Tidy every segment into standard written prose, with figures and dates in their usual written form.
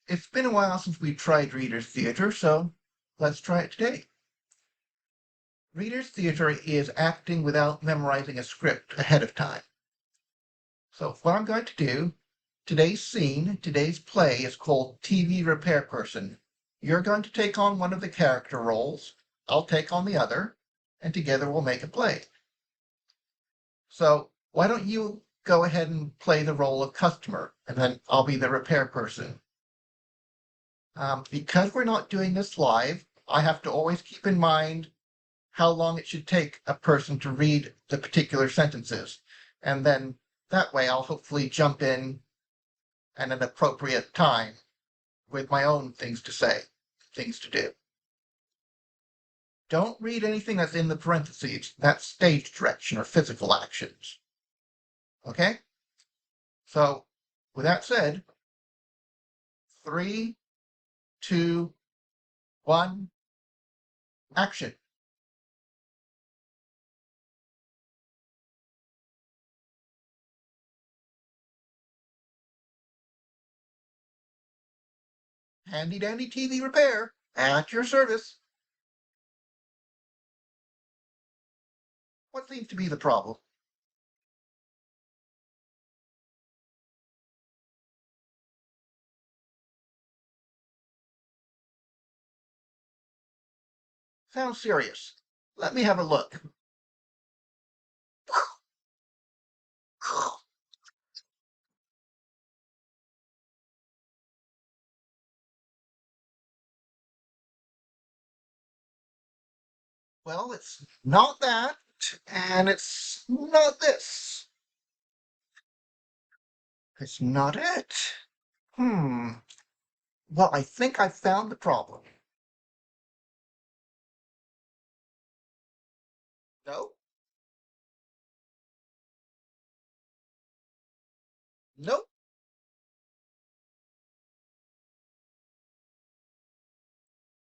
It's been a while since we tried Reader's Theater, so let's try it today. Reader's Theater is acting without memorizing a script ahead of time. So what I'm going to do, today's scene, today's play is called TV Repair Person. You're going to take on one of the character roles, I'll take on the other, and together we'll make a play. So why don't you go ahead and play the role of customer, and then I'll be the repair person. Because we're not doing this live, I have to always keep in mind how long it should take a person to read the particular sentences. And then that way I'll hopefully jump in at an appropriate time with my own things to say, things to do. Don't read anything that's in the parentheses. That's stage direction or physical actions. Okay? So, with that said, 3, 2, 1, action. Handy dandy TV repair at your service. What seems to be the problem? Sounds serious. Let me have a look. Well, it's not that, and it's not this. It's not it. Hmm. Well, I think I found the problem. No, nope.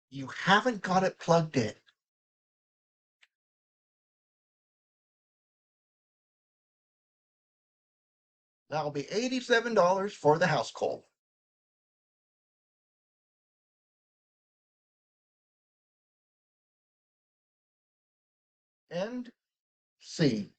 You haven't got it plugged in. That'll be $87 for the house call. End. C.